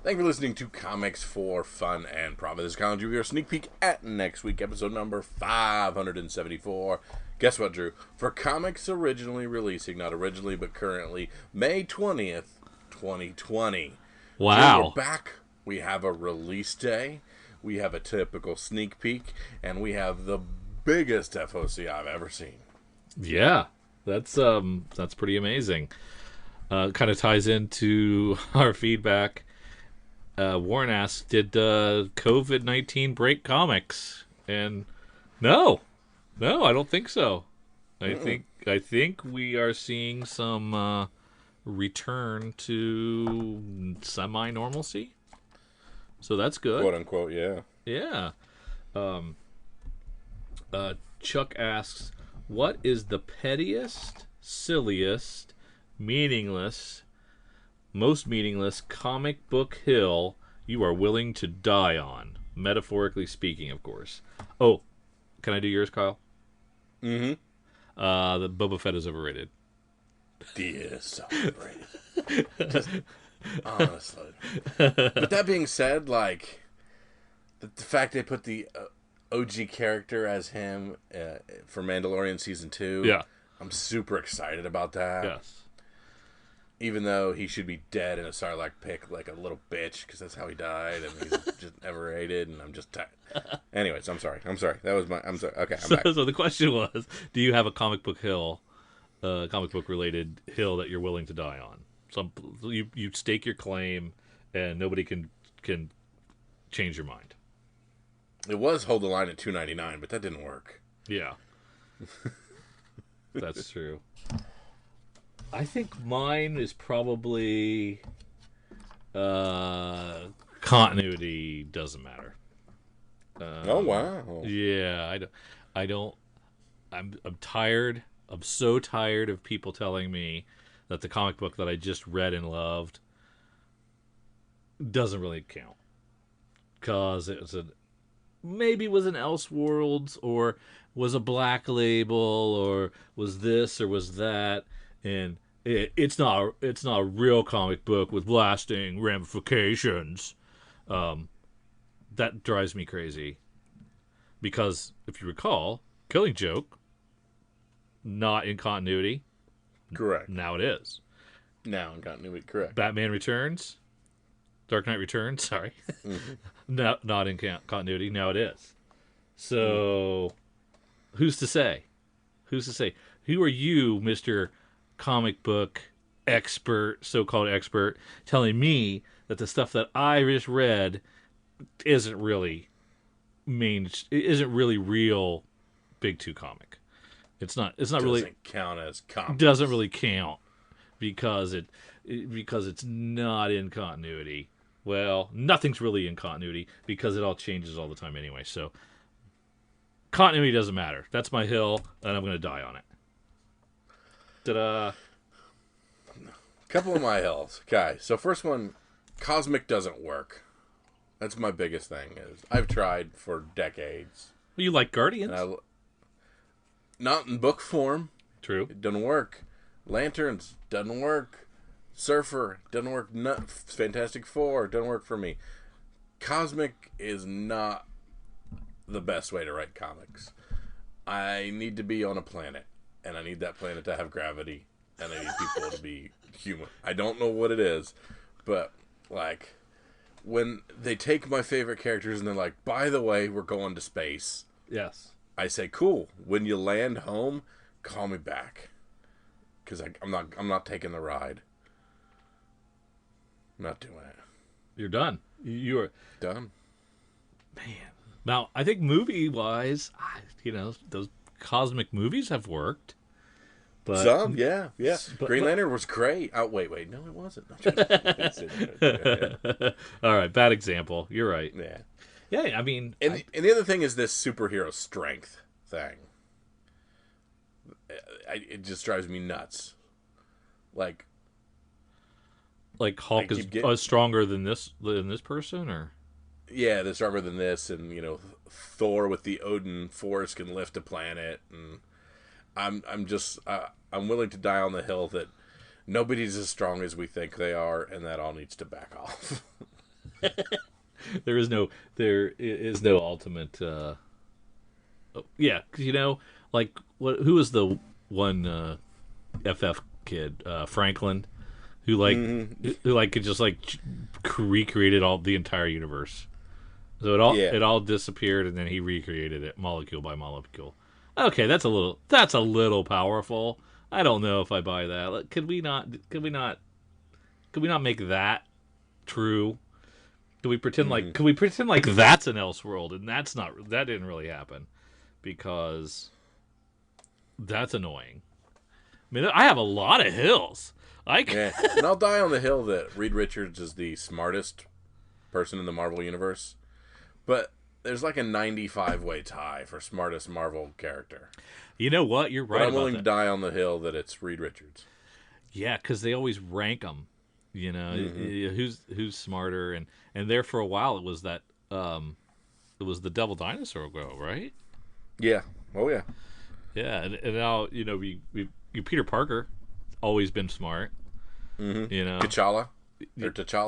Thank you for listening to Comics for Fun and Profit. This is Colin Drew, your sneak peek at next week, episode number 574. Guess what, Drew? For comics originally releasing, not originally, but currently, May 20th, 2020. Wow. Drew, we're back. We have a release day. We have a typical sneak peek. And we have the biggest FOC I've ever seen. Yeah, that's pretty amazing. Kind of ties into our feedback. Warren asks, did COVID-19 break comics? And no, I don't think so. I think we are seeing some return to semi-normalcy. So that's good. Quote unquote, yeah. Yeah. Chuck asks, what is the pettiest, silliest, most meaningless comic book hill you are willing to die on? Metaphorically speaking, of course. Oh, can I do yours, Kyle? Mm-hmm. The Boba Fett is overrated. He is so overrated. Just, honestly. But that being said, like, the fact they put the OG character as him for Mandalorian Season 2, Yeah. I'm super excited about that. Yes. Even though he should be dead in a Sarlacc pit like a little bitch, because that's how he died, and he's just never hated, and I'm just tired. Anyways, I'm sorry. That was my... I'm sorry. Okay, I'm back. So the question was, do you have a comic book related hill that you're willing to die on? You stake your claim, and nobody can change your mind. It was Hold the Line at $2.99, but that didn't work. Yeah. That's true. I think mine is probably continuity doesn't matter. Oh wow! Yeah, I'm tired. I'm so tired of people telling me that the comic book that I just read and loved doesn't really count because maybe was an Elseworlds or was a Black Label or was this or was that. And it's not a real comic book with lasting ramifications. That drives me crazy. Because, if you recall, Killing Joke, not in continuity. Correct. Now it is. Now in continuity, correct. Batman Returns, Dark Knight Returns, sorry. Mm-hmm. No, not in continuity. Now it is. So, who's to say? Who are you, Mr. comic book expert, so-called expert, telling me that the stuff that I just read isn't really real Big Two comic. It's not really doesn't count as comic. Doesn't really count because it's not in continuity. Well, nothing's really in continuity because it all changes all the time anyway. So continuity doesn't matter. That's my hill, and I'm going to die on it. Ta-da. Couple of my hills. Okay, so first one, Cosmic doesn't work. That's my biggest thing. Is I've tried for decades. Well, you like Guardians? Not in book form. True. It doesn't work. Lanterns doesn't work. Surfer doesn't work. Fantastic Four doesn't work for me. Cosmic is not the best way to write comics. I need to be on a planet. And I need that planet to have gravity. And I need people to be human. I don't know what it is. But, like, when they take my favorite characters and they're like, by the way, we're going to space. Yes. I say, cool. When you land home, call me back. Because I'm not taking the ride. I'm not doing it. You're done. You are done. Man. Now, I think movie-wise, those cosmic movies have worked. But, some, yeah. Green Lantern was great. Oh, wait, no, it wasn't. All right, bad example. You're right. Yeah, I mean, and the other thing is this superhero strength thing. It just drives me nuts. Like Hulk is stronger than this person, or yeah, they're stronger than this, and Thor with the Odin Force can lift a planet, and I'm willing to die on the hill that nobody's as strong as we think they are, and that all needs to back off. there is no ultimate. Yeah, 'cause, like who was the one FF kid, Franklin, who could just recreated all the entire universe. So it all disappeared, and then he recreated it molecule by molecule. Okay, that's a little powerful. I don't know if I buy that. Could we not make that true? Could we pretend like that's an Elseworld, and that didn't really happen, because that's annoying. I mean, I have a lot of hills. Yeah, and I'll die on the hill that Reed Richards is the smartest person in the Marvel universe, but there's like a 95-way tie for smartest Marvel character. You know what? You're right. But I'm about willing that. to die on the hill that it's Reed Richards. Yeah, because they always rank them. Who's smarter, and there for a while it was that it was the Devil Dinosaur girl, right? Yeah. Oh yeah. Yeah, and now Peter Parker, always been smart. Mm-hmm. T'Challa.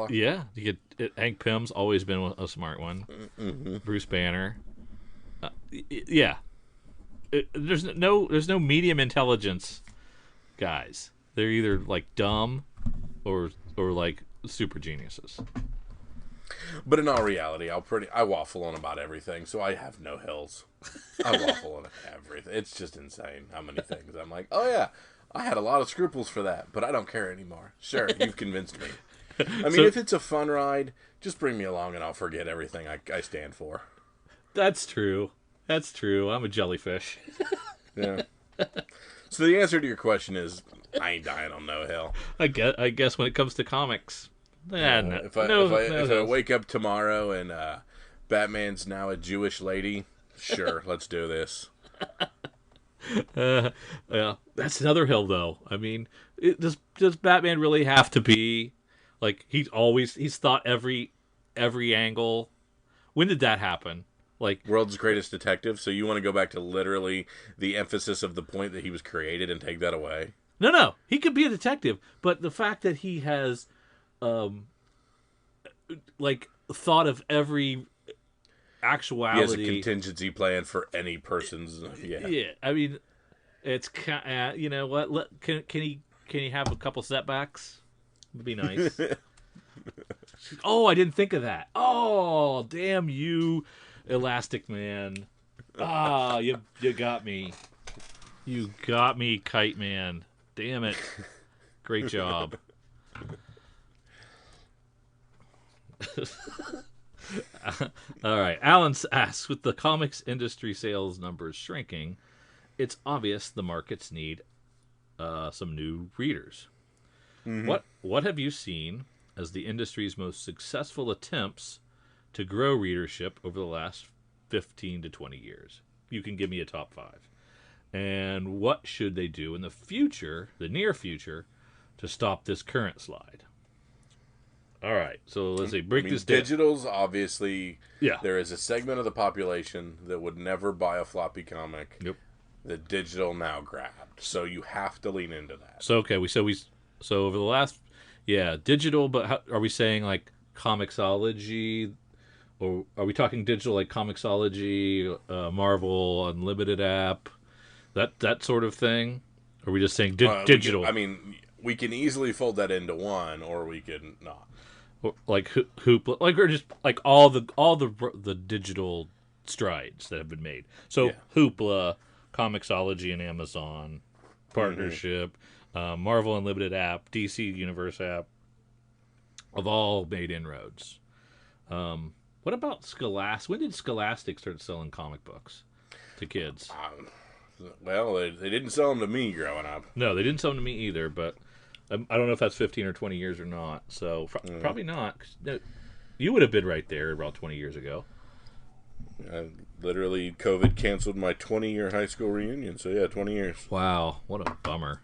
Yeah, you get Hank Pym's always been a smart one. Mm-hmm. Bruce Banner. Yeah, there's no medium intelligence guys. They're either like dumb or like super geniuses. But in all reality, I waffle on about everything, so I have no hills. I waffle on everything. It's just insane how many things I'm like, oh yeah, I had a lot of scruples for that, but I don't care anymore. Sure, you've convinced me. I mean, if it's a fun ride, just bring me along and I'll forget everything I stand for. That's true. I'm a jellyfish. Yeah. So the answer to your question is, I ain't dying on no hill. I guess when it comes to comics, if I wake up tomorrow and Batman's now a Jewish lady, sure, let's do this. Yeah, that's another hill, though. I mean, does Batman really have to be like he's thought every angle? When did that happen? Like World's greatest detective. So you want to go back to literally the emphasis of the point that he was created and take that away? No, he could be a detective, but the fact that he has, thought of every actuality. He has a contingency plan for any person's. Yeah. I mean, it's you know what? Can he have a couple setbacks? Would be nice. Oh, I didn't think of that. Oh, damn you, Elastic Man! Ah, you got me. You got me, Kite Man. Damn it. Great job. All right. Alan asks, with the comics industry sales numbers shrinking, it's obvious the markets need some new readers. Mm-hmm. What have you seen as the industry's most successful attempts to grow readership over the last 15 to 20 years? You can give me a top 5. And what should they do in the future, the near future, to stop this current slide? All right, so let's see. This down. Digital's obviously, yeah. There is a segment of the population that would never buy a floppy comic. Yep. The digital now grabbed, so you have to lean into that. So over the last, digital. But how, are we saying like Comixology, or are we talking digital like Comixology, Marvel Unlimited app? That sort of thing? Or are we just saying digital? We can easily fold that into one, or we can not. Or like Hoopla, or just like all the digital strides that have been made. So Hoopla, Comixology, and Amazon partnership, Marvel Unlimited app, DC Universe app, have all made inroads. What about Scholastic? When did Scholastic start selling comic books to kids? Well, they didn't sell them to me growing up. No, they didn't sell them to me either, but I don't know if that's 15 or 20 years or not. So probably not. No, you would have been right there about 20 years ago. Literally, COVID canceled my 20-year high school reunion. So, 20 years. Wow, what a bummer.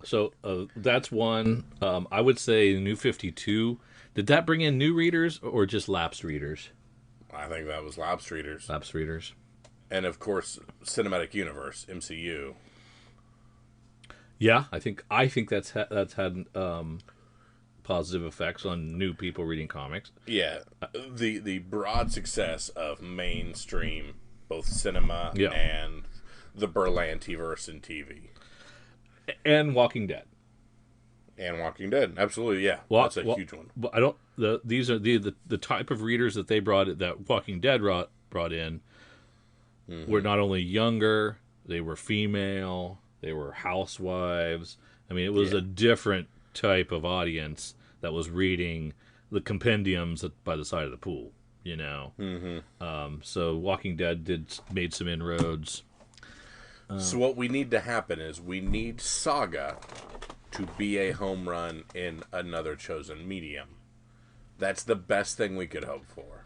So, that's one. I would say New 52. Did that bring in new readers or just lapsed readers? I think that was lapsed readers. Lapsed readers. And, of course, Cinematic Universe, Yeah, I think that's had positive effects on new people reading comics. Yeah, the broad success of mainstream, both cinema Yeah. and the Berlantiverse in TV. And Walking Dead. And Walking Dead, absolutely, yeah, that's a huge one. I don't. These are the type of readers that they that Walking Dead brought in were not only younger, they were female, they were housewives. I mean, it was a different type of audience that was reading the compendiums by the side of the pool. You know, so Walking Dead made some inroads. So what we need to happen is we need Saga to be a home run in another chosen medium. That's the best thing we could hope for.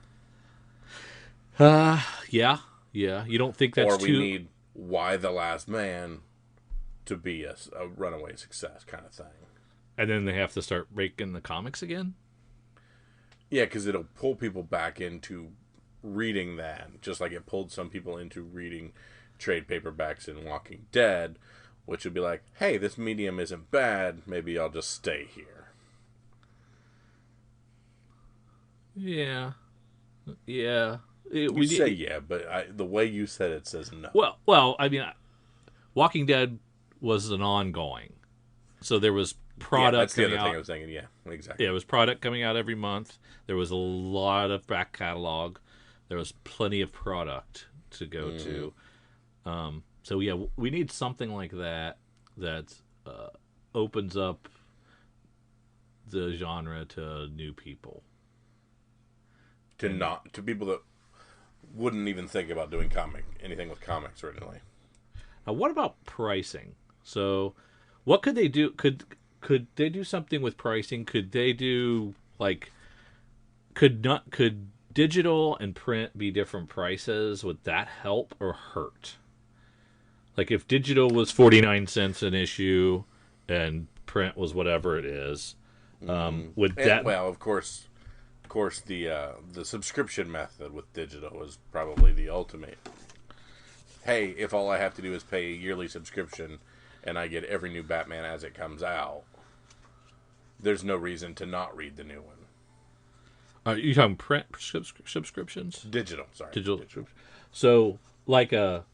Yeah. You don't think that's or we need Why the Last Man to be a runaway success kind of thing. And then they have to start breaking the comics again? Yeah, because it'll pull people back into reading that, just like it pulled some people into reading trade paperbacks in Walking Dead, which would be like, hey, this medium isn't bad, maybe I'll just stay here. Yeah. You say yeah, but the way you said it says no. Well, I mean, Walking Dead was an ongoing. So there was product that's the coming other out. thing I was thinking, yeah, exactly. Yeah, it was product coming out every month. There was a lot of back catalog. There was plenty of product to go to. So yeah, we need something like that opens up the genre to new people. To people that wouldn't even think about doing anything with comics originally. Now, what about pricing? So, what could they do? Could they do something with pricing? Could they do could digital and print be different prices? Would that help or hurt? Like if digital was 49 cents an issue and print was whatever it is, would that? Well, of course, the subscription method with digital is probably the ultimate. Hey, if all I have to do is pay a yearly subscription and I get every new Batman as it comes out, there's no reason to not read the new one. Are you talking print subscriptions? Digital. So like an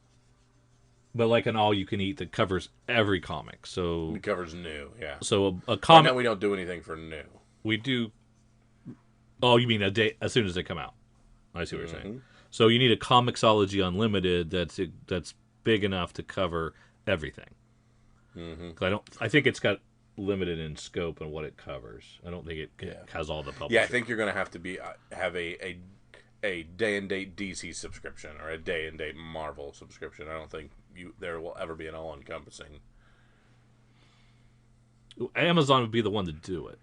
all-you-can-eat that covers every comic. So it covers new, yeah. So a comic. Right now we don't do anything for new. We do. Oh, you mean a day as soon as they come out? I see what you're saying. So you need a Comixology Unlimited that's big enough to cover everything. I think it's got limited in scope and what it covers. I don't think it has all the publishers. Yeah, I think you're going to have to have a day and date DC subscription or a day and date Marvel subscription. I don't think there will ever be an all encompassing. Amazon would be the one to do it.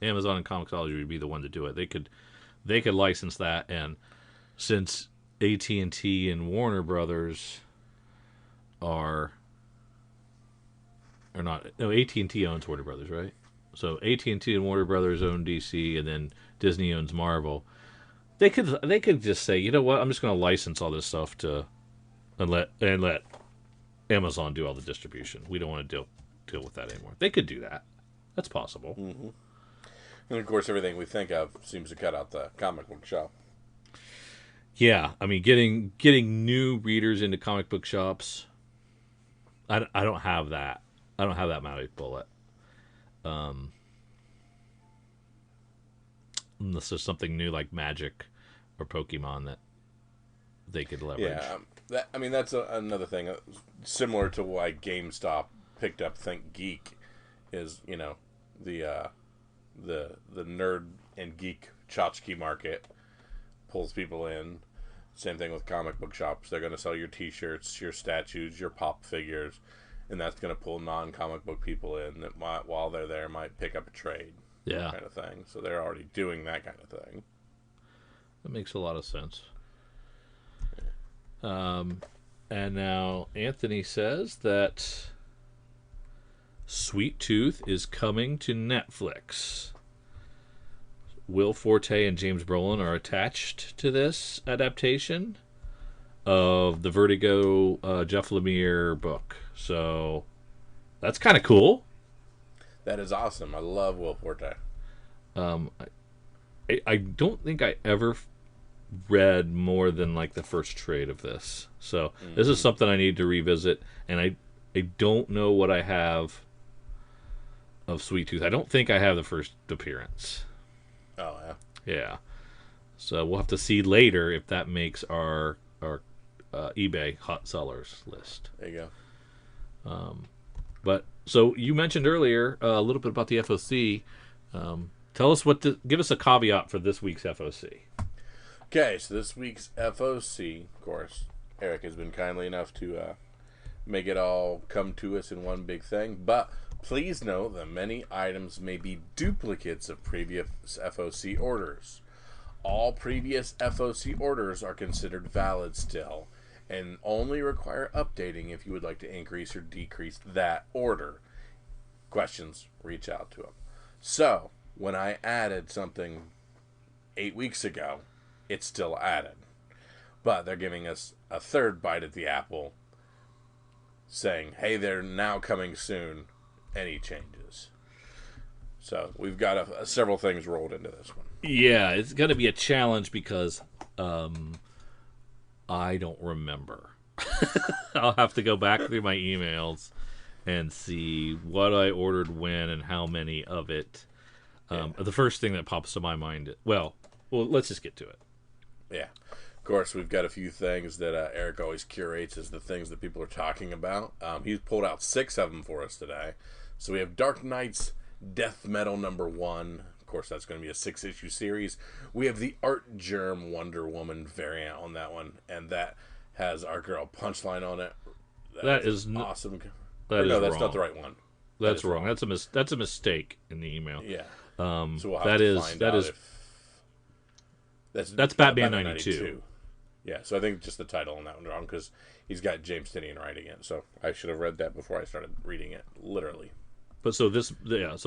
Amazon and Comixology would be the one to do it. They could license that, and since AT&T and Warner Brothers are not, no, AT&T owns Warner Brothers, right? So AT&T and Warner Brothers own DC, and then Disney owns Marvel. They could just say, you know what, I'm just going to license all this stuff and let Amazon do all the distribution. We don't want to deal with that anymore. They could do that. That's possible. And of course, everything we think of seems to cut out the comic book shop. Yeah, I mean, getting new readers into comic book shops. I don't have that. I don't have that magic bullet. Unless there's something new like Magic or Pokemon that they could leverage. Yeah, that's another thing. Similar to why GameStop picked up Think Geek is, the nerd and geek tchotchke market pulls people in. Same thing with comic book shops. They're going to sell your t-shirts, your statues, your pop figures, and that's going to pull non-comic book people in that while they're there might pick up a trade. Yeah. Kind of thing. So they're already doing that kind of thing. That makes a lot of sense. And now Anthony says that Sweet Tooth is coming to Netflix. Will Forte and James Brolin are attached to this adaptation of the Vertigo Jeff Lemire book. So that's kind of cool. That is awesome. I love Will Forte. Um, I don't think I ever read more than like the first trade of this. So this is something I need to revisit, and I don't know what I have of Sweet Tooth. I don't think I have the first appearance. Oh yeah. Yeah. So we'll have to see later if that makes our eBay hot sellers list. There you go. But so you mentioned earlier a little bit about the FOC. Tell us give us a caveat for this week's FOC. Okay, so this week's FOC, of course, Eric has been kindly enough to make it all come to us in one big thing. But please note that many items may be duplicates of previous FOC orders. All previous FOC orders are considered valid still, and only require updating if you would like to increase or decrease that order. Questions, reach out to them. So, when I added something 8 weeks ago, it's still added. But they're giving us a third bite at the apple, saying, hey, they're now coming soon. Any changes? So we've got several things rolled into this one. Yeah, it's going to be a challenge because I don't remember. I'll have to go back through my emails and see what I ordered when and how many of it. The first thing that pops to my mind, well, let's just get to it. Yeah. Of course, we've got a few things that Eric always curates as the things that people are talking about. He's pulled out 6 of them for us today. So we have Dark Knight's Death Metal #1. Of course, that's going to be a 6-issue series. We have the Art Germ Wonder Woman variant on that one, and that has our girl Punchline on it. That is awesome. That's wrong. Not the right one. That's wrong. That's a mistake in the email. Yeah. So we'll have to find out if that's Batman 92. Yeah, so I think just the title on that one wrong because he's got James Tynion writing it. So I should have read that before I started reading it, literally. But so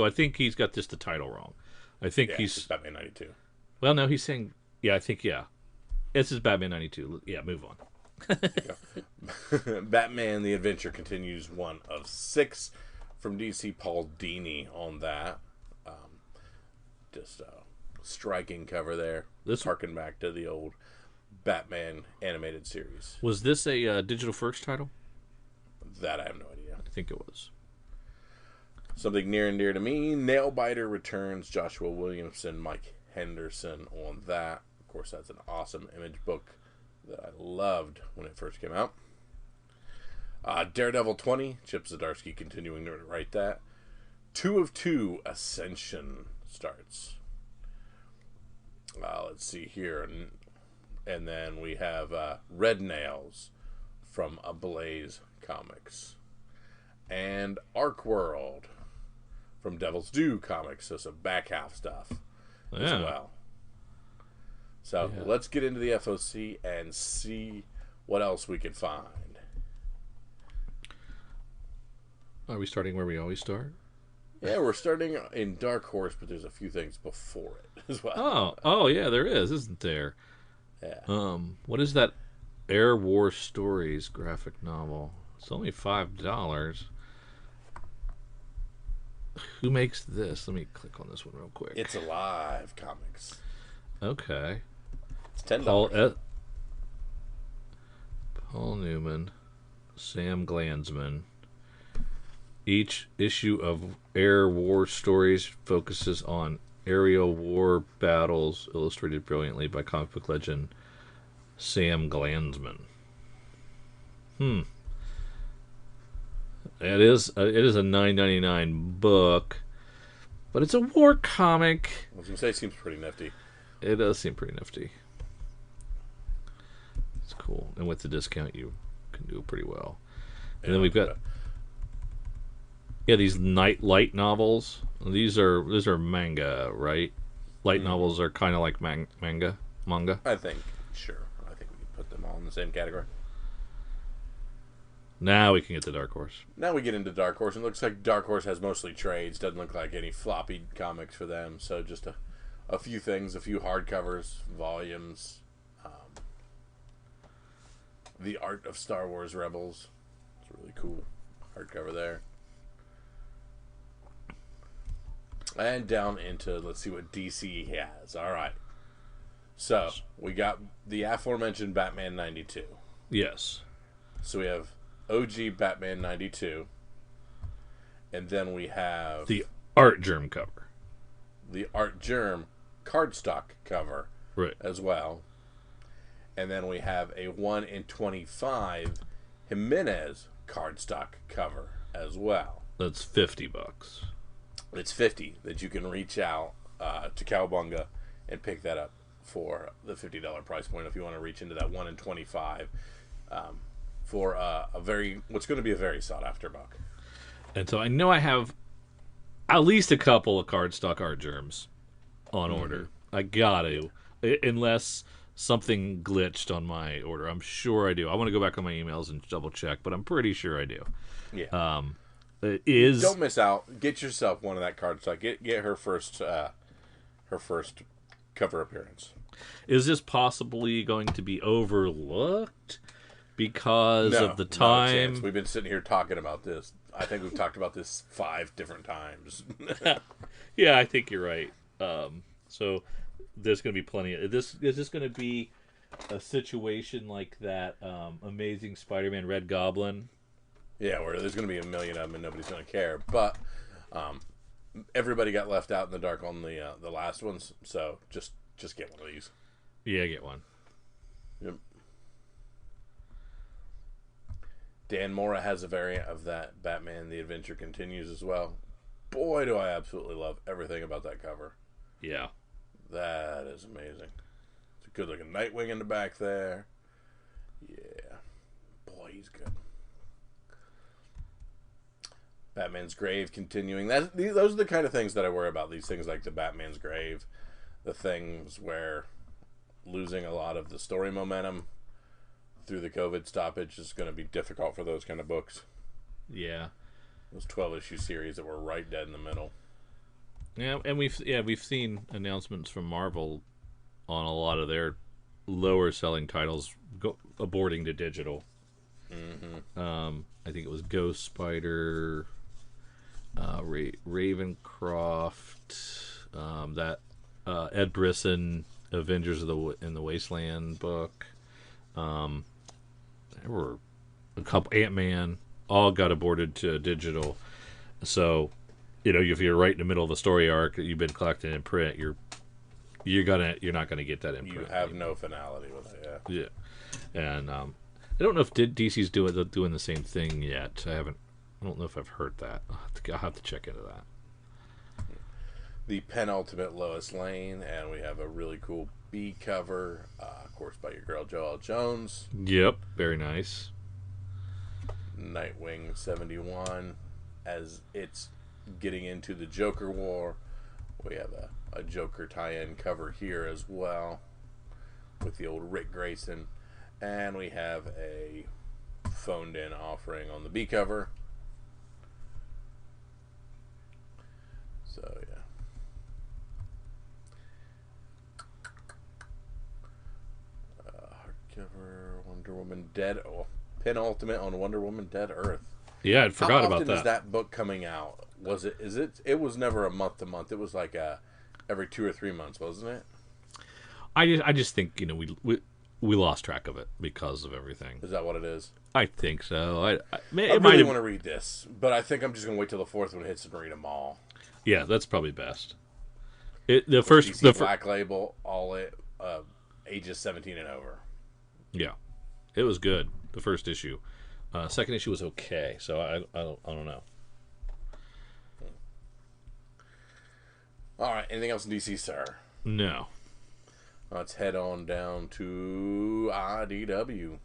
I think he's got just the title wrong. I think he's Batman 92. Well, no, he's saying this is Batman 92. Yeah, move on. Batman the Adventure continues, 1 of 6 from DC. Paul Dini on that. Just a striking cover there. This harken back to the old Batman animated series. Was this a digital first title? That I have no idea. I think it was. Something near and dear to me, Nailbiter returns. Joshua Williamson, Mike Henderson on that. Of course, that's an awesome Image book that I loved when it first came out. Daredevil 20, Chip Zdarsky continuing to write that. 2 of 2 Ascension starts. Let's see here. And then we have Red Nails from Ablaze Comics. And Arc World from Devil's Due Comics. So some back half stuff as well. So let's get into the FOC and see what else we can find. Are we starting where we always start? Yeah, we're starting in Dark Horse, but there's a few things before it as well. Oh yeah, there is, isn't there? Yeah. What is that Air War Stories graphic novel? It's only $5. Who makes this? Let me click on this one real quick. It's Alive Comics. Okay. It's $10. Paul Newman, Sam Glanzman. Each issue of Air War Stories focuses on aerial war battles, illustrated brilliantly by comic book legend Sam Glanzman. It is a $9.99 book, but it's a war comic. I was gonna say, it seems pretty nifty. It does seem pretty nifty. It's cool, and with the discount, you can do pretty well. And then we've got these light novels. These are manga, right? Light novels are kind of like manga. I think we can put them all in the same category. Now we can get to Dark Horse. Now we get into Dark Horse, and it looks like Dark Horse has mostly trades. Doesn't look like any floppy comics for them. So just a few things, a few hardcovers, volumes. The Art of Star Wars Rebels. It's really cool hardcover there. And down into, let's see what DC has. All right. So, we got the aforementioned Batman 92. Yes. So we have OG Batman 92. And then we have The Art Germ cover. the Art Germ cardstock cover Right. as well. And then we have a 1 in 25 Jimenez cardstock cover as well. That's $50. It's 50 that you can reach out to Cowabunga and pick that up for the $50 price point if you want to reach into that 1 in 25 for what's going to be a very sought after book. And so I know I have at least a couple of cardstock Art Germs on order. I got to, unless something glitched on my order. I'm sure I do. I want to go back on my emails and double check, but I'm pretty sure I do. Yeah. It is. Don't miss out. Get yourself one of that cardstock. Get her first cover appearance. Is this possibly going to be overlooked because of the Not a time? chance. We've been sitting here talking about this. I think we've talked about this 5 different times. Yeah, I think you're right. So there's going to be plenty of this. Is this going to be a situation like that Amazing Spider-Man Red Goblin? Yeah, where there's going to be a million of them and nobody's going to care. But everybody got left out in the dark on the last ones, so just get one of these. Yeah, get one. Yep. Dan Mora has a variant of that Batman The Adventure Continues as well. Boy, do I absolutely love everything about that cover. Yeah. That is amazing. It's a good looking Nightwing in the back there. Yeah. Boy, he's good. Batman's Grave continuing. Those are the kind of things that I worry about. These things like the Batman's Grave. The things where losing a lot of the story momentum through the COVID stoppage is going to be difficult for those kind of books. Yeah. Those 12-issue series that were right dead in the middle. Yeah, and we've seen announcements from Marvel on a lot of their lower selling titles aborting to digital. Mm-hmm. I think it was Ghost Spider, Ravencroft, that Ed Brisson Avengers in the Wasteland book. There were a couple, Ant-Man, all got aborted to digital. So, if you're right in the middle of a story arc that you've been collecting in print, you're not gonna get that in print. You have no finality with it, yeah. And I don't know if DC's doing the same thing yet. I don't know if I've heard that. I'll have to check into that. The penultimate Lois Lane, and we have a really cool B cover, of course, by your girl Joelle Jones. Yep, very nice. Nightwing 71, as it's getting into the Joker War. We have a Joker tie-in cover here as well, with the old Rick Grayson. And we have a phoned-in offering on the B cover. So, yeah. Hardcover, Wonder Woman Dead. Oh, penultimate on Wonder Woman Dead Earth. Yeah, I forgot about that. How often is that book coming out? It was never a month to month. It was like every 2 or 3 months, wasn't it? I just think we lost track of it because of everything. Is that what it is? I think so. I really want to read this, but I think I'm just going to wait till the 4th one hits and read them all. Yeah, that's probably best. Black Label, all ages 17 and over. Yeah, it was good. The first issue, second issue was okay. So I don't know. All right. Anything else in DC, sir? No. Let's head on down to IDW.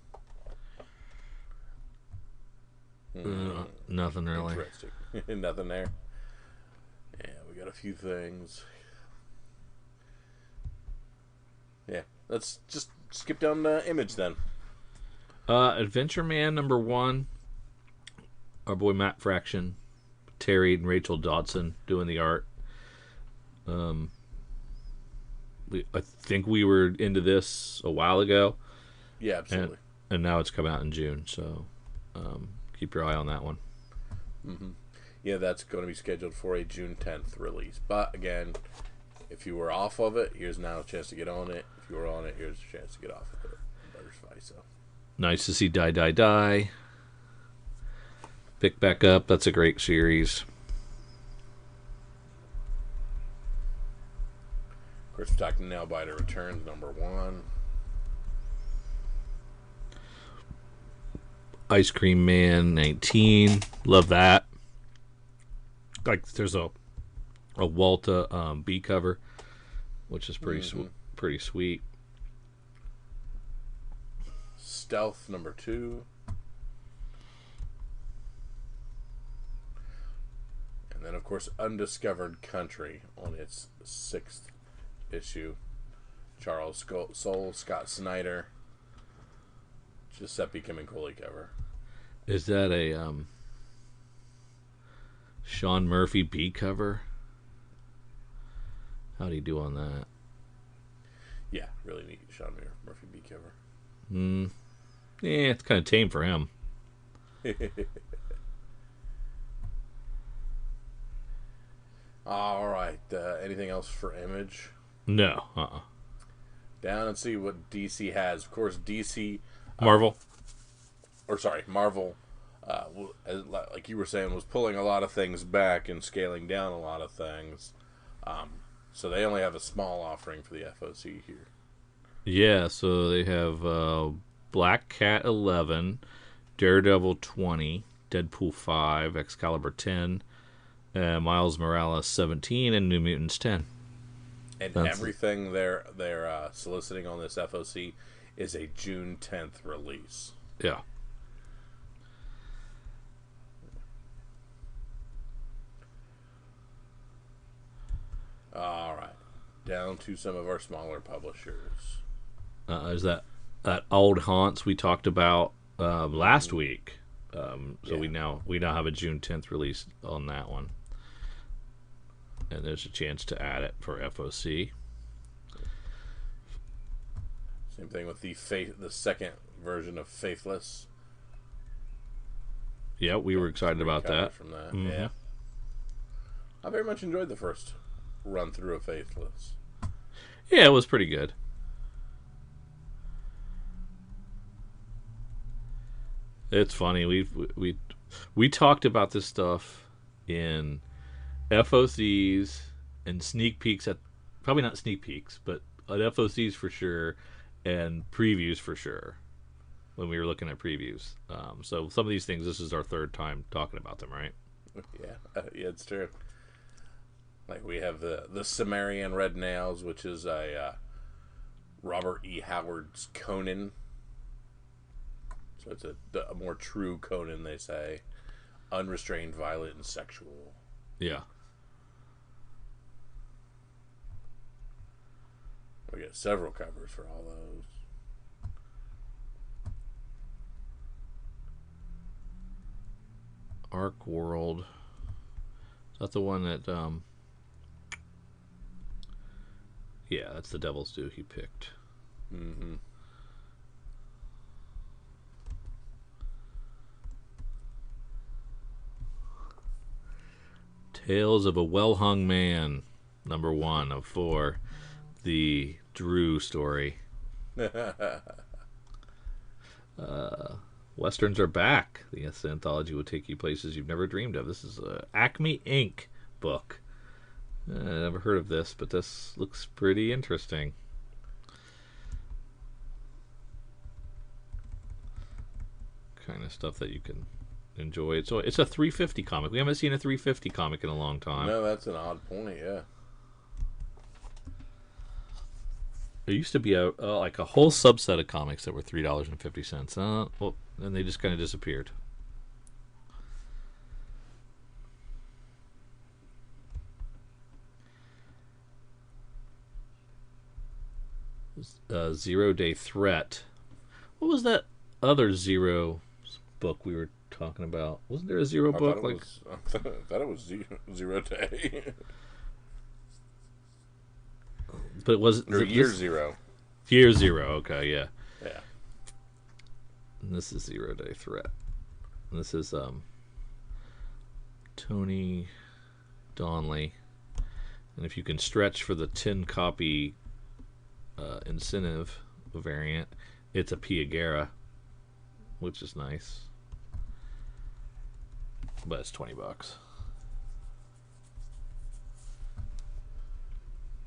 Nothing really. Interesting. Nothing there. Yeah, we got a few things. Yeah, let's just skip down the Image then. Adventure Man #1. Our boy Matt Fraction, Terry and Rachel Dodson doing the art. I think we were into this a while ago. Yeah, absolutely. And now it's come out in June, so keep your eye on that one. Mm-hmm. Yeah, that's going to be scheduled for a June 10th release. But again, if you were off of it, here's now a chance to get on it. If you were on it, here's a chance to get off of it. So. Nice to see Die Die Die pick back up. That's a great series. Of course, we're talking Nailbiter Returns #1. Ice Cream Man 19. Love that. Like, there's a Walta B cover, which is pretty sweet. Stealth #2. And then, of course, Undiscovered Country on its 6th issue. Charles Soule, Scott Snyder, Giuseppe Camuncoli cover. Is that a Sean Murphy B cover? How do you do on that? Yeah, really neat Sean Murphy B cover. Yeah, it's kind of tame for him. All right. Anything else for Image? No. Down and see what DC has. Of course, DC... Marvel. Marvel, like you were saying, was pulling a lot of things back and scaling down a lot of things. So they only have a small offering for the FOC here. Yeah, so they have Black Cat 11, Daredevil 20, Deadpool 5, Excalibur 10, Miles Morales 17, and New Mutants 10. And everything they're soliciting on this FOC is a June 10th release. Yeah. All right. Down to some of our smaller publishers. Is that Old Haunts we talked about last week? We now have a June 10th release on that one, and there's a chance to add it for FOC. Same thing with the second version of Faithless. Yeah, we were excited about that. From that. Mm-hmm. Yeah, I very much enjoyed the first run through of Faithless. Yeah, it was pretty good. It's funny. We talked about this stuff in FOCs and sneak peeks probably not sneak peeks, but at FOCs for sure, and previews for sure. When we were looking at previews, so some of these things, this is our third time talking about them, right? Yeah, it's true. Like we have the Cimmerian Red Nails, which is a Robert E. Howard's Conan. So it's a more true Conan, they say. Unrestrained, violent, and sexual. Yeah. We get several covers for all those. Arc World. Is that the one that yeah, that's the Devil's Due he picked. Mm-hmm. Tales of a Well-Hung Man, #1 of 4. The Drew story. Westerns are back. The anthology will take you places you've never dreamed of. This is a Acme Inc. book. I never heard of this, but this looks pretty interesting. Kind of stuff that you can enjoy. So it's a 350 comic. We haven't seen a 350 comic in a long time. No, that's an odd point. Yeah. There used to be a whole subset of comics that were $3.50. Well, then they just kind of disappeared. Zero Day Threat. What was that other Zero book we were talking about? Wasn't there a Zero book? I thought it was Zero Day. But was it Year Zero? Year Zero. Okay, yeah. Yeah. And this is Zero Day Threat. And this is Tony Donnelly. And if you can stretch for the 10-copy incentive variant, it's a Piagera, which is nice. But it's $20.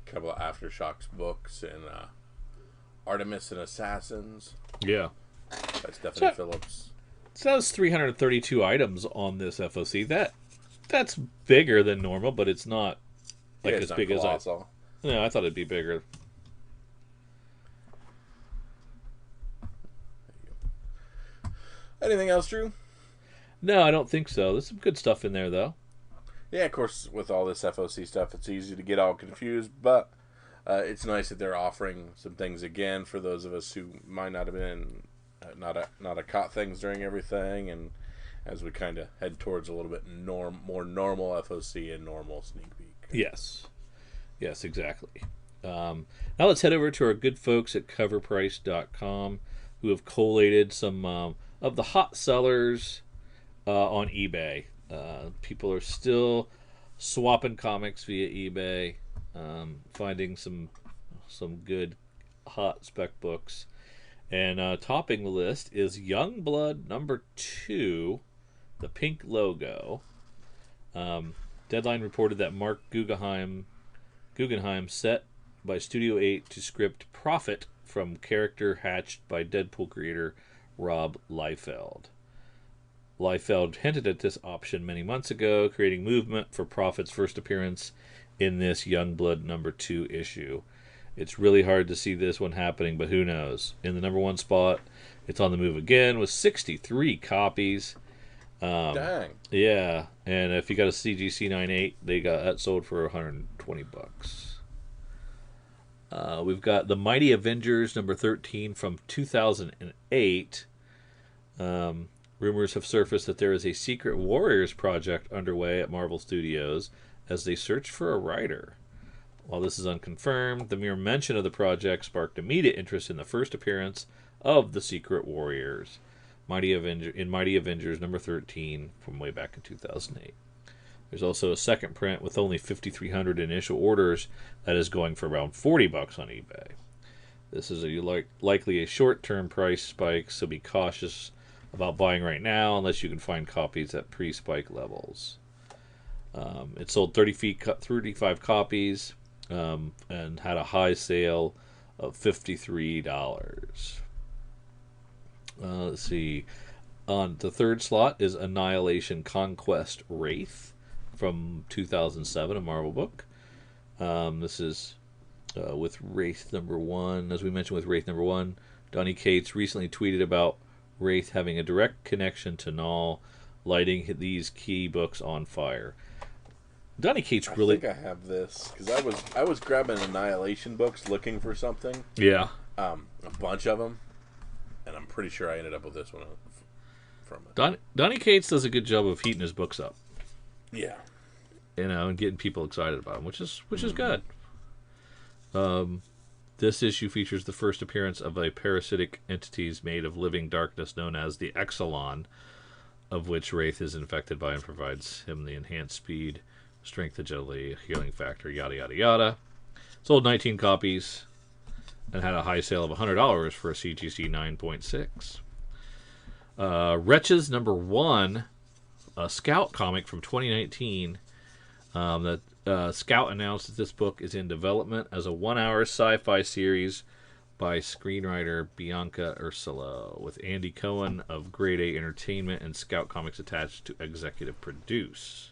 Couple of Aftershocks books and Artemis and Assassins. Yeah. By Stephanie Phillips. So that's 332 items on this FOC. That's bigger than normal, but it's not like it's as not big colossal. as I. No, I thought it'd be bigger. Anything else, Drew? No, I don't think so. There's some good stuff in there, though. Yeah, of course, with all this FOC stuff, it's easy to get all confused, but it's nice that they're offering some things again for those of us who might not have been, not have caught things during everything, and as we kind of head towards a little bit more normal FOC and normal sneak peek. Yes, exactly. Now let's head over to our good folks at CoverPrice.com, who have collated some of the hot sellers on eBay. People are still swapping comics via eBay, finding some good hot spec books. And topping the list is Youngblood #2, the pink logo. Deadline reported that Mark Guggenheim set by Studio 8 to script Prophet from character hatched by Deadpool creator Rob Liefeld. Liefeld hinted at this option many months ago, creating movement for Prophet's first appearance in this Youngblood #2 issue. It's really hard to see this one happening, but who knows? In the #1 spot, it's on the move again with 63 copies. Dang. Yeah, and if you got a CGC 98, they got that sold for $120. We've got the Mighty Avengers #13 from 2008. Rumors have surfaced that there is a Secret Warriors project underway at Marvel Studios as they search for a writer. While this is unconfirmed, the mere mention of the project sparked immediate interest in the first appearance of the Secret Warriors, Mighty Avengers #13 from way back in 2008. There's also a second print with only 5,300 initial orders that is going for around $40 on eBay. This is likely a short-term price spike, so be cautious about buying right now unless you can find copies at pre-spike levels. It sold 35 copies and had a high sale of $53. Let's see. On the third slot is Annihilation Conquest Wraith from 2007, a Marvel book. This is with Wraith #1. As we mentioned with Wraith #1, Donny Cates recently tweeted about Wraith having a direct connection to Null, lighting these key books on fire. Donny Cates really... I think I have this, because I was grabbing Annihilation books looking for something. Yeah. A bunch of them, and I'm pretty sure I ended up with this one from it. Donny Cates does a good job of heating his books up. Yeah. And getting people excited about them, which is good. This issue features the first appearance of a parasitic entities made of living darkness known as the Exelon, of which Wraith is infected by and provides him the enhanced speed, strength, agility, healing factor, yada yada yada. Sold 19 copies and had a high sale of $100 for a CGC 9.6. Wretches #1, a Scout comic from 2019. That Scout announced that this book is in development as a 1-hour sci-fi series by screenwriter Bianca Ursulo, with Andy Cohen of Grade A Entertainment and Scout Comics attached to executive produce.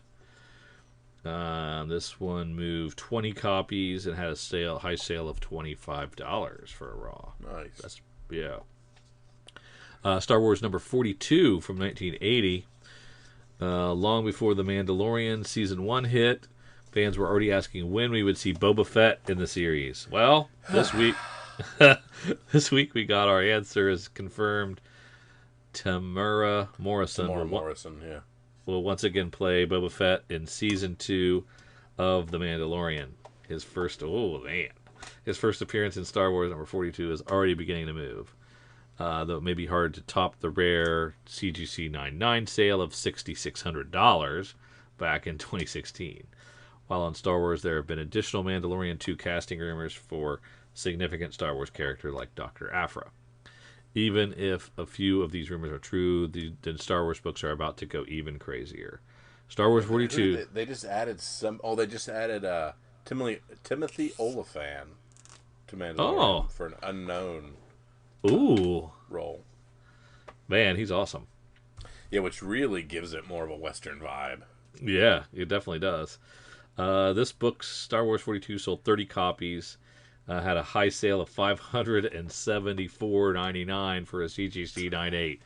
This one moved 20 copies and had a high sale of $25 for a raw. Nice. Star Wars #42 from 1980. Long before The Mandalorian Season 1 hit, fans were already asking when we would see Boba Fett in the series. Well, this week we got our answer as confirmed. Tamara Morrison will once again play Boba Fett in Season 2 of The Mandalorian. His first appearance in Star Wars #42 is already beginning to move. Though it may be hard to top the rare CGC 99 sale of $6,600, back in 2016. While on Star Wars, there have been additional Mandalorian 2 casting rumors for significant Star Wars character like Dr. Aphra. Even if a few of these rumors are true, the Star Wars books are about to go even crazier. Star Wars 42. They just added some. Oh, they just added Timothy Olyphant to Mandalorian for an unknown role. Man, he's awesome. Yeah, which really gives it more of a Western vibe. Yeah, it definitely does. This book, Star Wars 42, sold 30 copies. Had a high sale of $574.99 for a CGC 9.8.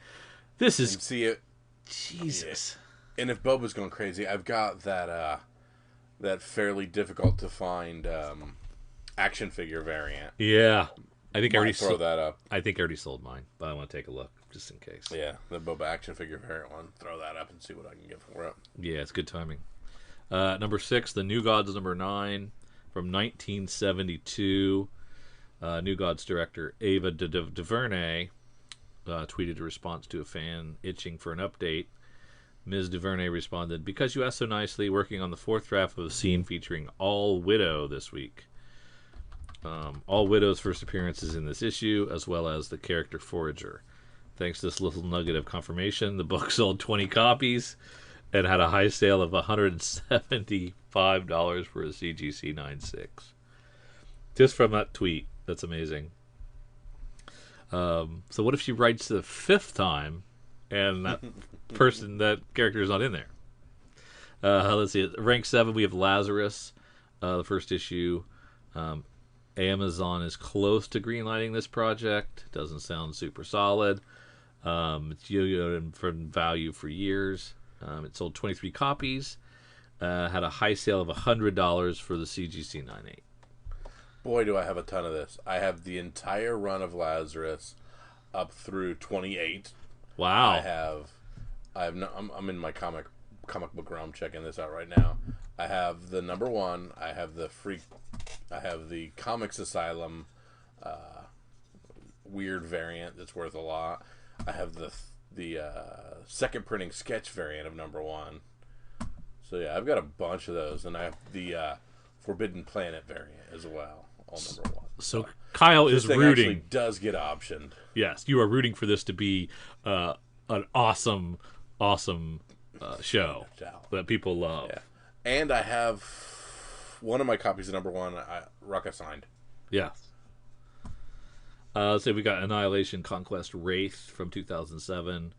This is... And see it... Jesus. Yeah. And if Boba's going crazy, I've got that fairly difficult to find action figure variant. Yeah. I think I already throw that up. I think I already sold mine, but I want to take a look just in case. Yeah, the Boba action figure variant one. Throw that up and see what I can get for it. Yeah, it's good timing. Number 6, The New Gods, number 9. From 1972, New Gods director Ava DuVernay tweeted a response to a fan itching for an update. Ms. DuVernay responded, "Because you asked so nicely, working on the 4th draft of a scene featuring All Widow this week. All Widow's first appearance is in this issue, as well as the character Forager. Thanks to this little nugget of confirmation, the book sold 20 copies and had a high sale of $175 for a CGC 9.6. Just from that tweet. That's amazing. So what if she writes the 5th time and that that character is not in there? Let's see. Rank 7, we have Lazarus, the first issue. Amazon is close to greenlighting this project. Doesn't sound super solid. It's yo-yoed from value for years. It sold 23 copies. Had a high sale of $100 for the CGC 9.8. Boy, do I have a ton of this. I have the entire run of Lazarus up through 28. Wow. I'm in my comic book realm checking this out right now. I have the number 1. I have the Comics Asylum weird variant that's worth a lot. I have the second printing sketch variant of number 1. So yeah, I've got a bunch of those, and I have the Forbidden Planet variant as well, all number 1. So Kyle is rooting. Actually does get optioned. Yes, you are rooting for this to be an awesome show that people love. Yeah. And I have one of my copies of number 1, Rucka signed. Yes. Let's say we got Annihilation Conquest Wraith from 2007.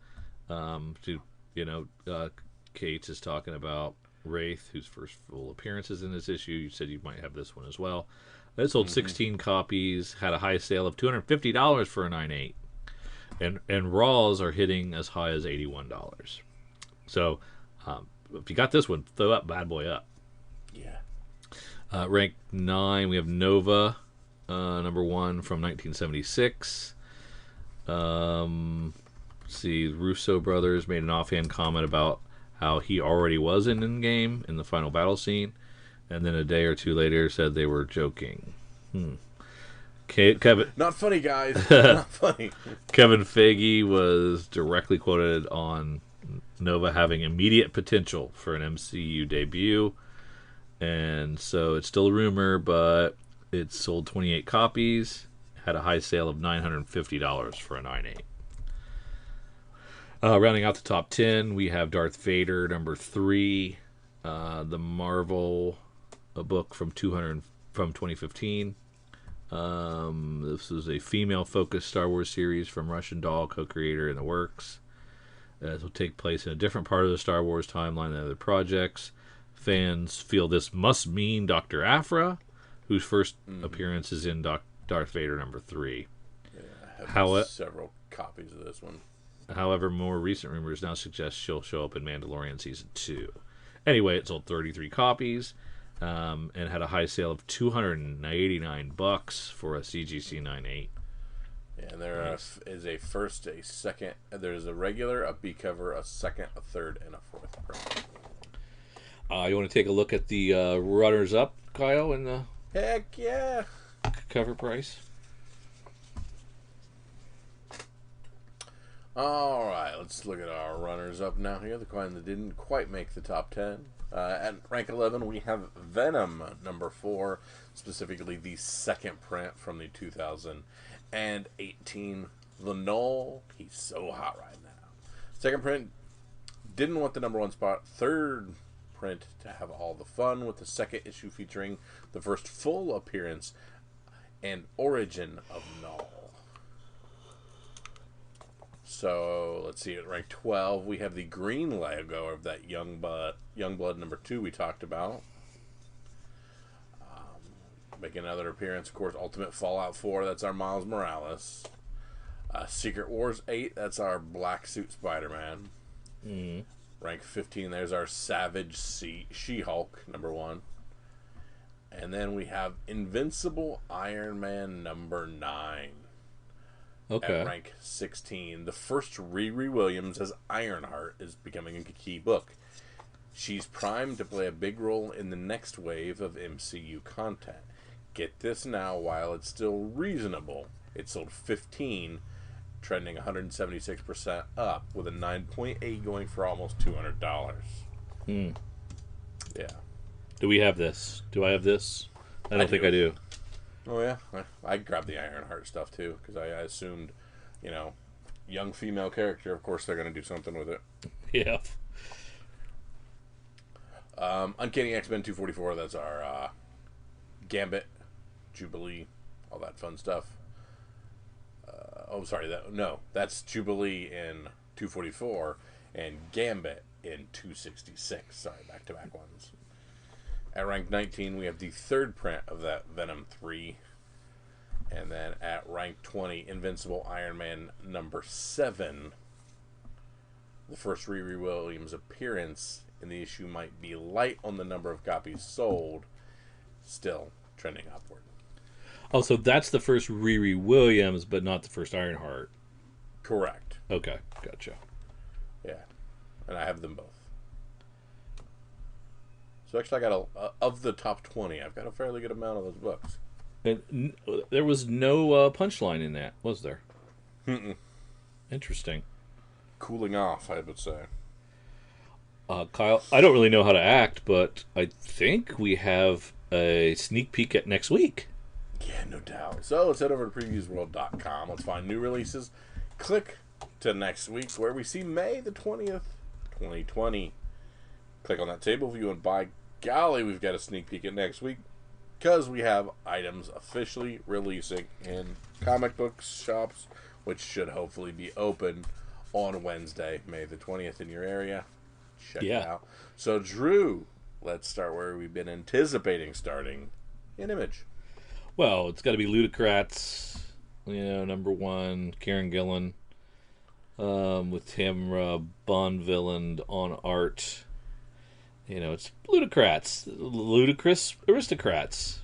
Kate is talking about Wraith, whose first full appearances in this issue. You said you might have this one as well. It sold 16 copies, had a high sale of $250 for a 9.8. And Raws are hitting as high as $81. So if you got this one, throw that bad boy up. Yeah. Rank 9, we have Nova, number 1 from 1976. See, Russo brothers made an offhand comment about how he already was in Endgame in the final battle scene, and then a day or two later said they were joking. Kevin, not funny, guys. Not funny. Kevin Feige was directly quoted on Nova having immediate potential for an MCU debut, and so it's still a rumor, but it sold 28 copies, had a high sale of $950 for a 9.8. Rounding out the top 10, we have Darth Vader, number 3, the Marvel book from 2015. This is a female-focused Star Wars series from Russian Doll, co-creator in the works. This will take place in a different part of the Star Wars timeline than other projects. Fans feel this must mean Dr. Aphra, whose first appearance is in Darth Vader number 3. Yeah, I have several copies of this one. However, more recent rumors now suggest she'll show up in Mandalorian Season 2. Anyway, it sold 33 copies and had a high sale of $289 for a CGC 9.8. Yeah, and there is a first, a second, there's a regular, a B cover, a second, a third, and a fourth cover. You want to take a look at the runners-up, Kyle, and the heck yeah cover price? All right, let's look at our runners-up now here. The coin that didn't quite make the top 10. At rank 11, we have Venom number 4, specifically the second print from the 2018 The Knoll. He's so hot right now. Second print didn't want the number 1 spot. Third print to have all the fun, with the second issue featuring the first full appearance and origin of Knoll. So let's see, at rank 12, we have the green logo of that Youngblood number 2 we talked about. Making another appearance, of course, Ultimate Fallout 4, that's our Miles Morales. Secret Wars 8, that's our Black Suit Spider-Man. Mm-hmm. Rank 15, there's our Savage She-Hulk number 1. And then we have Invincible Iron Man number 9. Okay. At rank 16, the first Riri Williams as Ironheart is becoming a key book. She's primed to play a big role in the next wave of MCU content. Get this now while it's still reasonable. It sold 15, trending 176% up, with a 9.8 going for almost $200. Yeah. Do we have this? Do I have this? I don't think I do. Oh, yeah. I grabbed the Ironheart stuff, too, because I assumed, young female character, of course they're going to do something with it. Yeah. Uncanny X-Men 244, that's our Gambit, Jubilee, all that fun stuff. That's Jubilee in 244 and Gambit in 266. Sorry, back-to-back ones. At rank 19, we have the third print of that Venom 3. And then at rank 20, Invincible Iron Man number 7. The first Riri Williams appearance in the issue might be light on the number of copies sold, still trending upward. Oh, so that's the first Riri Williams, but not the first Ironheart. Correct. Okay, gotcha. Yeah, and I have them both. So actually, I got of the top 20, I've got a fairly good amount of those books. And there was no punchline in that, was there? Mm-mm. Interesting. Cooling off, I would say. Kyle, I don't really know how to act, but I think we have a sneak peek at next week. Yeah, no doubt. So let's head over to previewsworld.com. Let's find new releases. Click to next week, where we see May the 20th, 2020. Click on that table view, and by golly, we've got a sneak peek at next week, because we have items officially releasing in comic book shops, which should hopefully be open on Wednesday, May the 20th in your area. Check it out. So, Drew, let's start where we've been anticipating starting, in Image. Well, it's got to be Ludocrats, number 1, Kieran Gillen, with Tamra Bonvillain on art. It's Ludocrats, ludicrous aristocrats.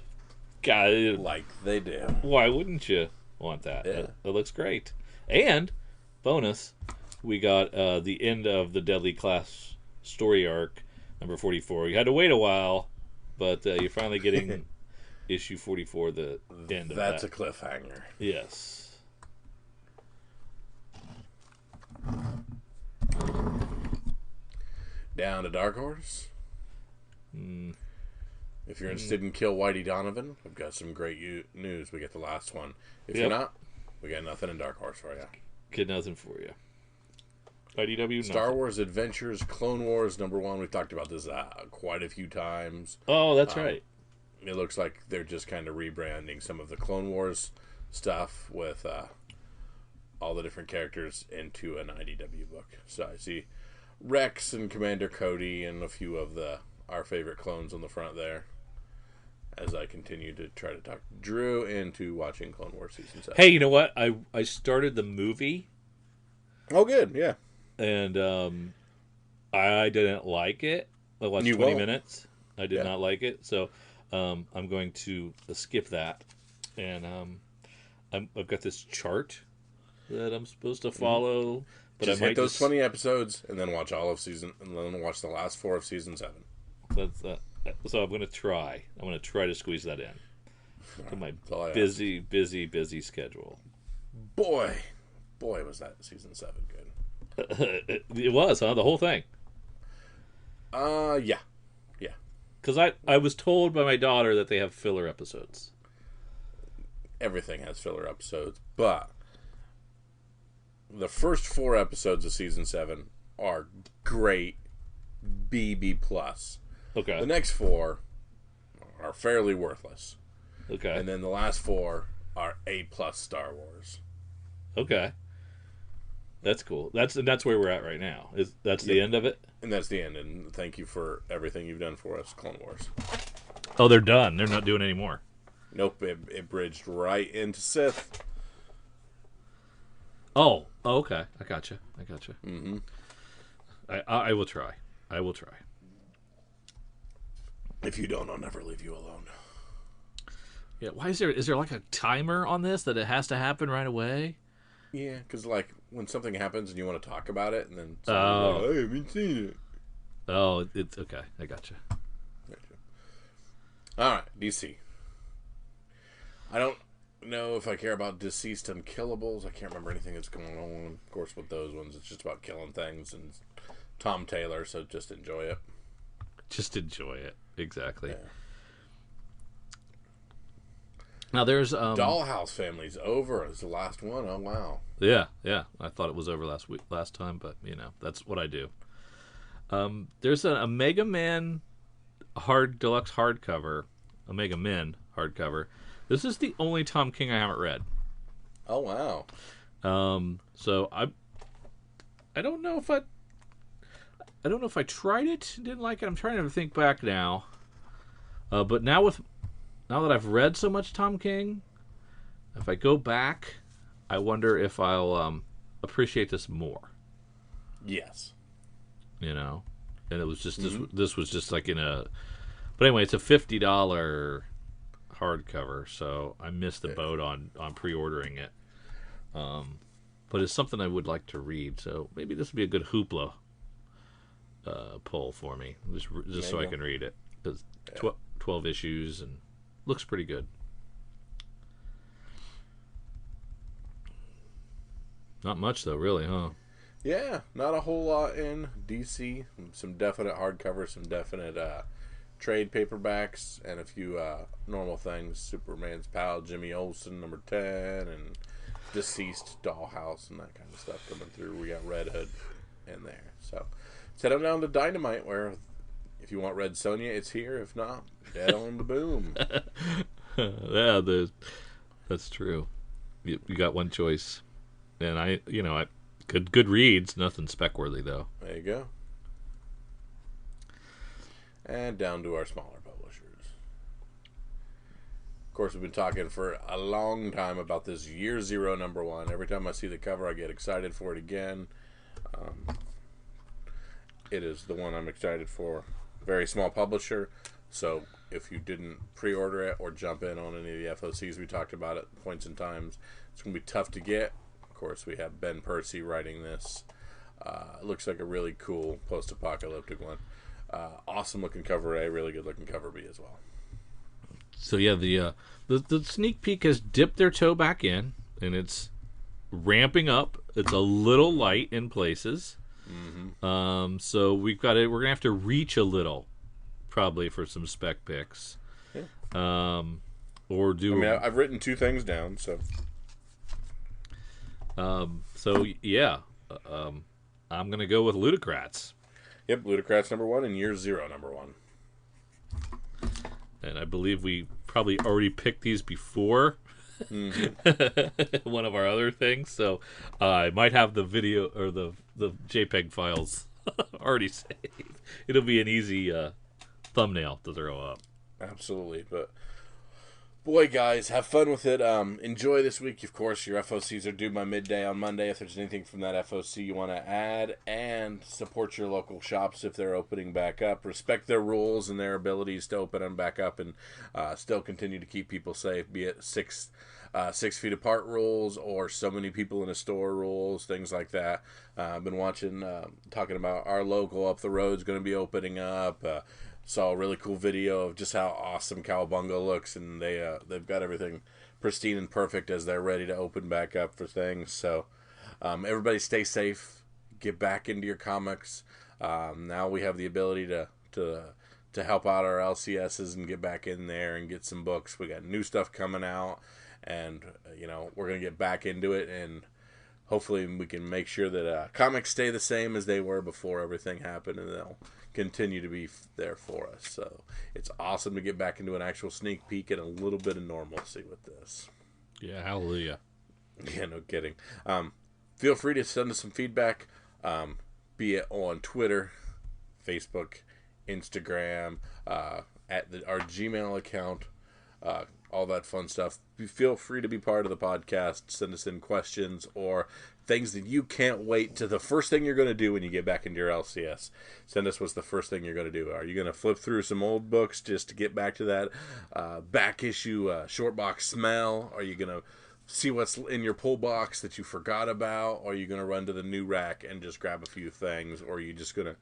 God, like they do. Why wouldn't you want that? Yeah. It looks great. And, bonus, we got the end of the Deadly Class story arc, number 44. You had to wait a while, but you're finally getting issue 44, the end of that. That's a cliffhanger. Yes. Down to Dark Horse. If you're interested in Kill Whitey Donovan, I've got some great news. We get the last one. If you're not, we got nothing in Dark Horse for you. Get nothing for you. IDW, Star nothing. Wars Adventures Clone Wars number 1. We've talked about this quite a few times. Oh, that's right. It looks like they're just kind of rebranding some of the Clone Wars stuff with all the different characters into an IDW book. So I see Rex and Commander Cody and a few of our favorite clones on the front there, as I continue to try to talk Drew into watching Clone Wars Season 7. Hey, you know what? I started the movie. Oh, good, yeah. And I didn't like it. I watched 20 minutes. I did not like it. So I'm going to skip that. And I've got this chart that I'm supposed to follow. But Just I might hit those 20 episodes and then watch all of season, and then watch the last 4 of Season 7. So I'm going to try. I'm going to try to squeeze that in. To my busy schedule. Boy, was that Season 7 good. It was, huh? The whole thing. Yeah. Because I was told by my daughter that they have filler episodes. Everything has filler episodes, but the first 4 episodes of season 7 are great, B plus. Okay. The next 4 are fairly worthless. Okay. And then the last 4 are A plus Star Wars. Okay. That's cool. That's where we're at right now. That's the end of it? And that's the end. And thank you for everything you've done for us, Clone Wars. Oh, they're done. They're not doing any more. Nope, it bridged right into Sith. Oh, okay. I gotcha. Mm-hmm. I will try. I will try. If you don't, I'll never leave you alone. Yeah. Why is there like a timer on this that it has to happen right away? Yeah, because like when something happens and you want to talk about it, and then Oh, like, I haven't seen it. Oh, it's okay. I gotcha. All right, DC. I don't know if I care about deceased unkillables. I can't remember anything that's going on. Of course, with those ones, it's just about killing things and Tom Taylor. So just enjoy it. Just enjoy it. Exactly. Yeah. Now there's Dollhouse Family's over as the last one. Oh wow. Yeah. I thought it was over last time, but that's what I do. There's a Mega Man deluxe hardcover, Omega Men hardcover. This is the only Tom King I haven't read. Oh wow. So I don't know if I tried it, didn't like it. I'm trying to think back now. But now that I've read so much Tom King, if I go back, I wonder if I'll appreciate this more. Yes. And it was just this was just like but anyway, it's a $50 hardcover, so I missed the boat on pre-ordering it. But it's something I would like to read, so maybe this would be a good hoopla pull for me, just so I can read it. It's 12 issues and looks pretty good. Not much though, really, huh? Yeah, not a whole lot in DC. Some definite hardcovers, some definite trade paperbacks, and a few normal things. Superman's pal Jimmy Olsen, number 10, and Deceased Dollhouse, and that kind of stuff coming through. We got Red Hood in there. So, set them down to Dynamite, where if you want Red Sonja, it's here. If not, dead on the boom. Yeah, that's true. You got one choice, and I good reads, nothing spec worthy though. There you go. And down to our smaller publishers. Of course, we've been talking for a long time about this Year Zero #1. Every time I see the cover, I get excited for it again. It is the one I'm excited for. Very small publisher, so if you didn't pre-order it or jump in on any of the FOCs we talked about at points in times, it's going to be tough to get. Of course, we have Ben Percy writing this. It looks like a really cool post-apocalyptic one. Awesome looking cover A, really good looking cover B as well. So yeah, the sneak peek has dipped their toe back in, and it's ramping up. It's a little light in places. Mm-hmm. So we're gonna have to reach a little, probably, for some spec picks. Yeah. Or do. I've written 2 things down, so. So yeah, I'm gonna go with Ludocrats. Yep, Ludocrats #1 and Year Zero #1. And I believe we probably already picked these before. Mm-hmm. One of our other things, so I might have the video or the JPEG files already saved. It'll be an easy thumbnail to throw up. Absolutely, but boy, guys, have fun with it. Enjoy this week. Of course, your FOCs are due by midday on Monday. If there's anything from that FOC you want to add, and support your local shops if they're opening back up. Respect their rules and their abilities to open them back up, and still continue to keep people safe. Be it 6 feet apart rules or so many people in a store rules, things like that. I've been watching, talking about our local up the road is going to be opening up. Saw a really cool video of just how awesome Cowabunga looks, and they've got everything pristine and perfect as they're ready to open back up for things. So everybody stay safe, get back into your comics. Now we have the ability to to help out our LCSs and get back in there and get some books. We got new stuff coming out, and we're gonna get back into it, and hopefully we can make sure that comics stay the same as they were before everything happened, and they'll continue to be there for us. So it's awesome to get back into an actual sneak peek and a little bit of normalcy with this. Yeah, hallelujah. Yeah, no kidding. Feel free to send us some feedback, be it on Twitter, Facebook, Instagram, at our Gmail account, all that fun stuff. Feel free to be part of the podcast. Send us in questions or things that you can't wait to the first thing you're going to do when you get back into your LCS. Send us what's the first thing you're going to do. Are you going to flip through some old books just to get back to that back issue short box smell? Are you going to see what's in your pull box that you forgot about? Or are you going to run to the new rack and just grab a few things? Or are you just going to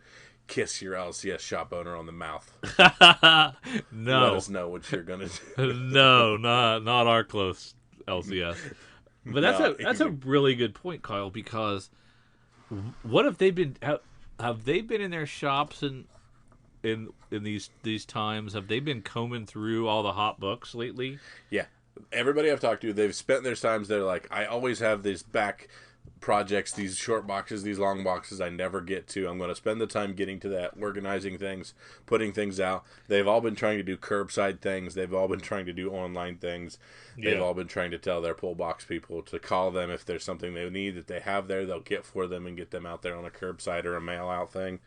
kiss your LCS shop owner on the mouth? No. Let us know what you're gonna do. No, not our close LCS. But that's a really good point, Kyle. Because what have they been? Have they been in their shops in these times? Have they been combing through all the hot books lately? Yeah, everybody I've talked to, they've spent their times. They're like, I always have these back projects, these short boxes, these long boxes I never get to. I'm going to spend the time getting to that, organizing things, putting things out. They've all been trying to do curbside things. They've all been trying to do online things. They've all been trying to tell their pull box people to call them if there's something they need that they have there, they'll get for them and get them out there on a curbside or a mail out thing.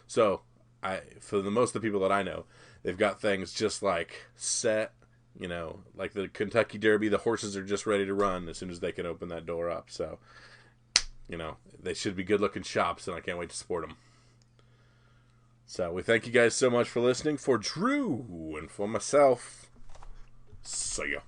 So for the most of the people that I know, they've got things just like set. Like the Kentucky Derby, the horses are just ready to run as soon as they can open that door up. So, they should be good-looking shops, and I can't wait to support them. So we thank you guys so much for listening. For Drew and for myself, see ya.